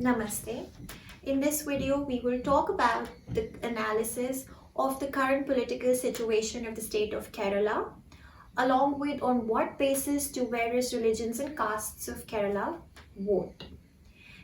Namaste. In this video, we will talk about the analysis of the current political situation of the state of Kerala, along with on what basis do various religions and castes of Kerala vote.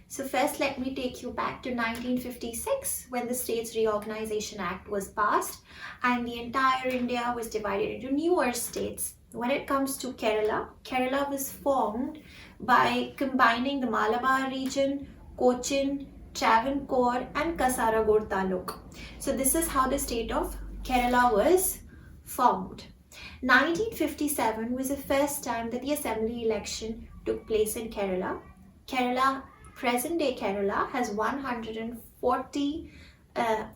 So first, let me take you back to 1956 when the States Reorganization Act was passed and the entire India was divided into newer states. When it comes to Kerala, Kerala was formed by combining the Malabar region, Cochin, Travancore and Kasaragod Taluk. So this is how the state of Kerala was formed. 1957 was the first time that the assembly election took place in Kerala. Present day Kerala has 140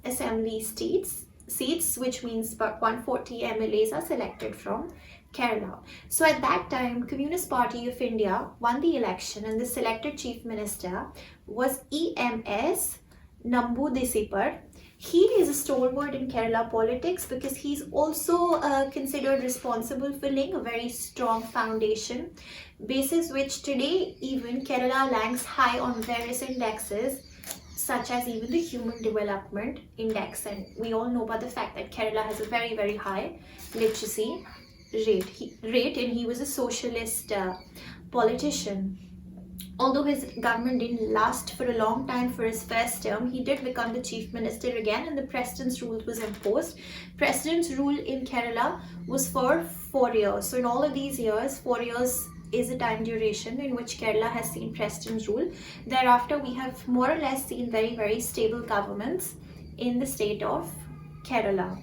assembly seats, which means about 140 MLAs are selected from Kerala. So at that time, Communist Party of India won the election and the selected chief minister was EMS Nambu Disipar. He is a stalwart in Kerala politics because he's also considered responsible for laying a very strong foundation, basis which today even Kerala ranks high on various indexes such as even the Human Development Index, and we all know about the fact that Kerala has a very, very high literacy rate and he was a socialist politician. Although his government didn't last for a long time for his first term, he did become the chief minister again and the president's rule was imposed. President's rule in Kerala was for 4 years. So in all of these years, 4 years is a time duration in which Kerala has seen president's rule. Thereafter, we have more or less seen very, very stable governments in the state of Kerala.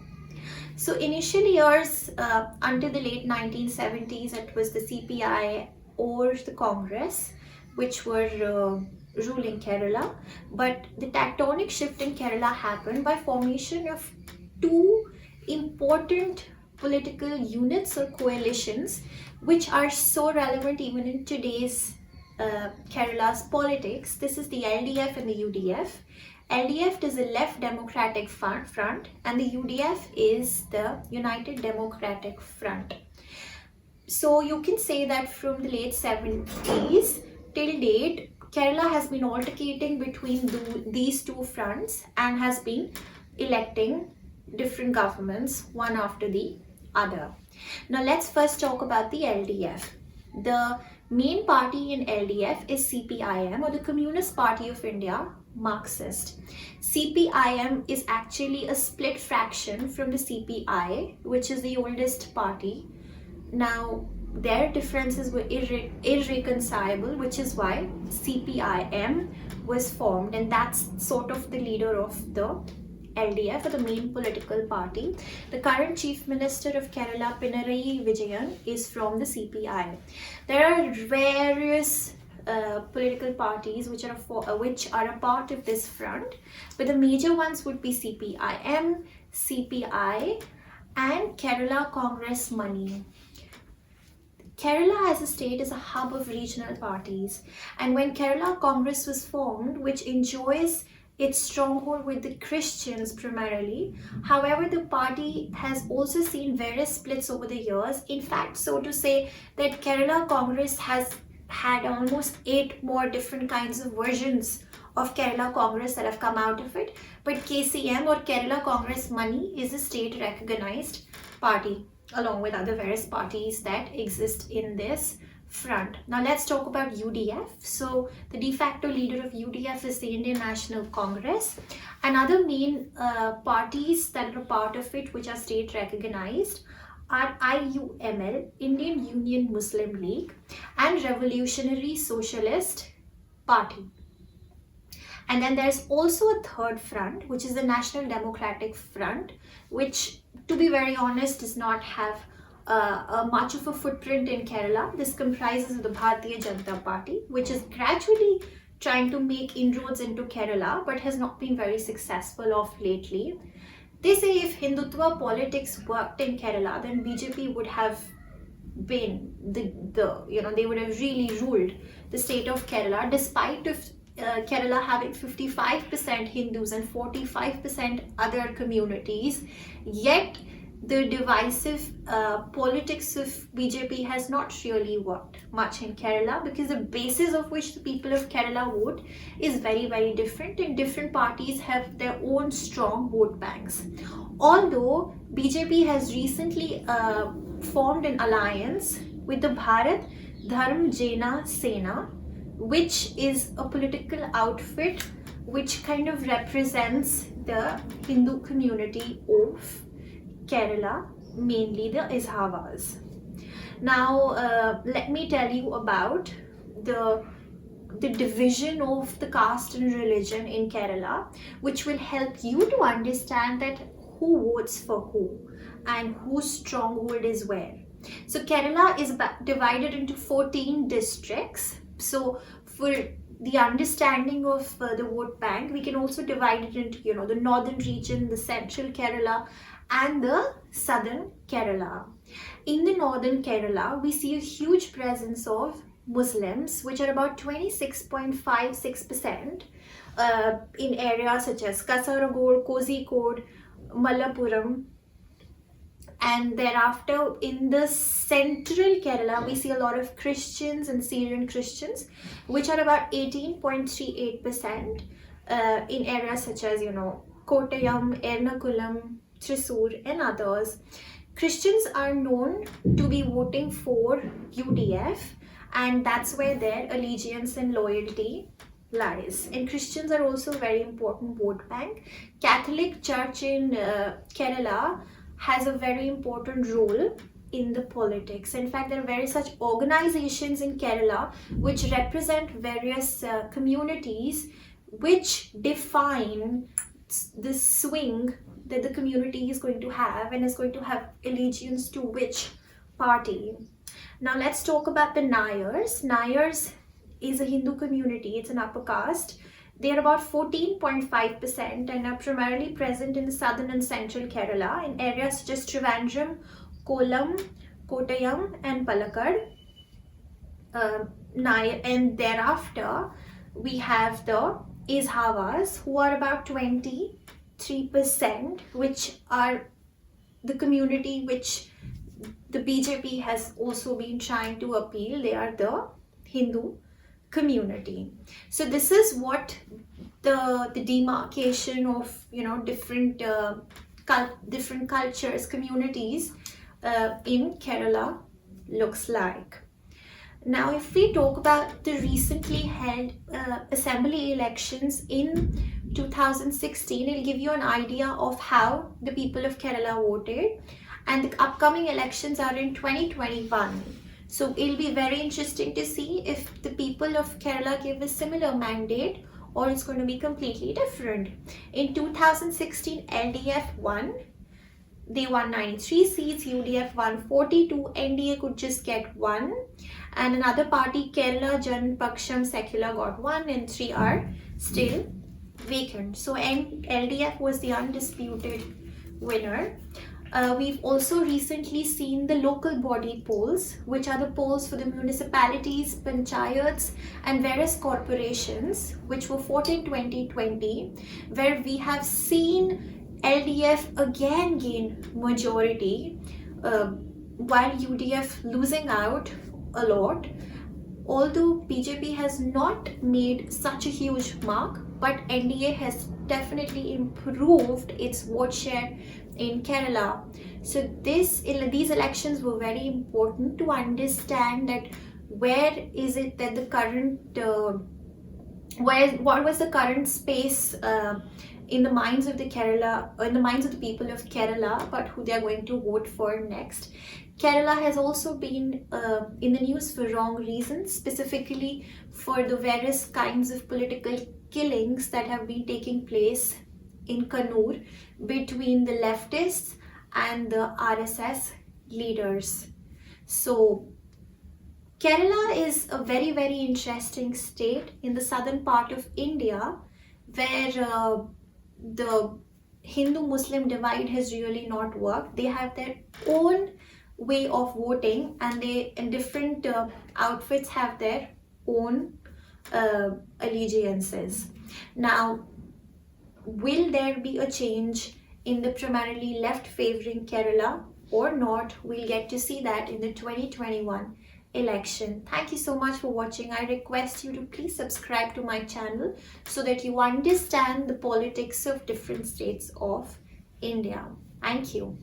So initial years until the late 1970s, it was the CPI or the Congress which were ruling Kerala. But the tectonic shift in Kerala happened by formation of two important political units or coalitions which are so relevant even in today's Kerala's politics. This is the LDF and the UDF. LDF is the Left Democratic Front and the UDF is the United Democratic Front. So you can say that from the late 70s till date, Kerala has been altercating between these two fronts and has been electing different governments one after the other. Now let's first talk about the LDF. The main party in LDF is CPIM or the Communist Party of India, Marxist. CPIM is actually a split fraction from the CPI, which is the oldest party. Now their differences were irreconcilable, which is why CPIM was formed, and that's sort of the leader of the LDF or the main political party. The current chief minister of Kerala, Pinarayi Vijayan, is from the CPI. There are various political parties which are a part of this front, but the major ones would be CPIM, CPI and Kerala Congress Money. Kerala as a state is a hub of regional parties, and when Kerala Congress was formed, which enjoys its stronghold with the Christians primarily, however the party has also seen various splits over the years. In fact, so to say that Kerala Congress has had almost 8 more different kinds of versions of Kerala Congress that have come out of it, but KCM or Kerala Congress Money is a state recognized party along with other various parties that exist in this front. Now let's talk about UDF. So the de facto leader of UDF is the Indian National Congress. Another main parties that are part of it which are state recognized are IUML, Indian Union Muslim League, and Revolutionary Socialist Party. And then there's also a third front, which is the National Democratic Front, which, to be very honest, does not have much of a footprint in Kerala. This comprises of the Bharatiya Janata Party, which is gradually trying to make inroads into Kerala, but has not been very successful of lately. They say if Hindutva politics worked in Kerala, then BJP would have been they would have really ruled the state of Kerala, despite of Kerala having 55% Hindus and 45% other communities. Yet the divisive politics of BJP has not really worked much in Kerala, because the basis of which the people of Kerala vote is very, very different, and different parties have their own strong vote banks. Although BJP has recently formed an alliance with the Bharat Dharm Jena Sena, which is a political outfit which kind of represents the Hindu community of Kerala, mainly the Ishavas. Now, let me tell you about the division of the caste and religion in Kerala, which will help you to understand that who votes for who and whose stronghold is where. So Kerala is divided into 14 districts. So for the understanding of the vote bank, we can also divide it into, the northern region, the central Kerala, and the southern Kerala. In the northern Kerala, we see a huge presence of Muslims, which are about 26.56% in areas such as Kasaragod, Kozhikode, Malappuram. And thereafter, in the central Kerala, we see a lot of Christians and Syrian Christians, which are about 18.38% in areas such as, Kottayam, Ernakulam, Thrissur, and others. Christians are known to be voting for UDF, and that's where their allegiance and loyalty lies. And Christians are also a very important vote bank. Catholic Church in Kerala has a very important role in the politics. In fact, there are various such organizations in Kerala which represent various communities, which define the swing that the community is going to have and is going to have allegiance to which party. Now let's talk about the Nayars. Nayars is a Hindu community. It's an upper caste. They are about 14.5% and are primarily present in the southern and central Kerala in areas such as Trivandrum, Kollam, Kottayam, and Palakkad. And thereafter, we have the Ishavas, who are about 23%, which are the community which the BJP has also been trying to appeal. They are the Hindu community. So this is what the demarcation of different cultures, communities in Kerala looks like. Now, if we talk about the recently held assembly elections in 2016, it'll give you an idea of how the people of Kerala voted. And the upcoming elections are in 2021. So it'll be very interesting to see if the people of Kerala give a similar mandate or it's going to be completely different. In 2016, LDF won. They won 93 seats, UDF won 42, NDA could just get 1. And another party, Kerala Jan Paksham Secular, got 1, and 3 are still vacant. So LDF was the undisputed winner. We've also recently seen the local body polls, which are the polls for the municipalities, panchayats, and various corporations, which were fought in 2020, where we have seen LDF again gain majority, while UDF losing out a lot. Although BJP has not made such a huge mark, but NDA has definitely improved its vote share in Kerala. So these elections were very important to understand that where is it that the current what was the current space in the minds of the people of Kerala about who they are going to vote for next. Kerala has also been in the news for wrong reasons, specifically for the various kinds of political killings that have been taking place in Kannur between the leftists and the RSS leaders. So Kerala is a very, very interesting state in the southern part of India, where the Hindu-Muslim divide has really not worked. They have their own way of voting, and different outfits have their own allegiances. Now, will there be a change in the primarily left favoring Kerala or not? We'll get to see that in the 2021 election. Thank you so much for watching. I request you to please subscribe to my channel so that you understand the politics of different states of India. Thank you.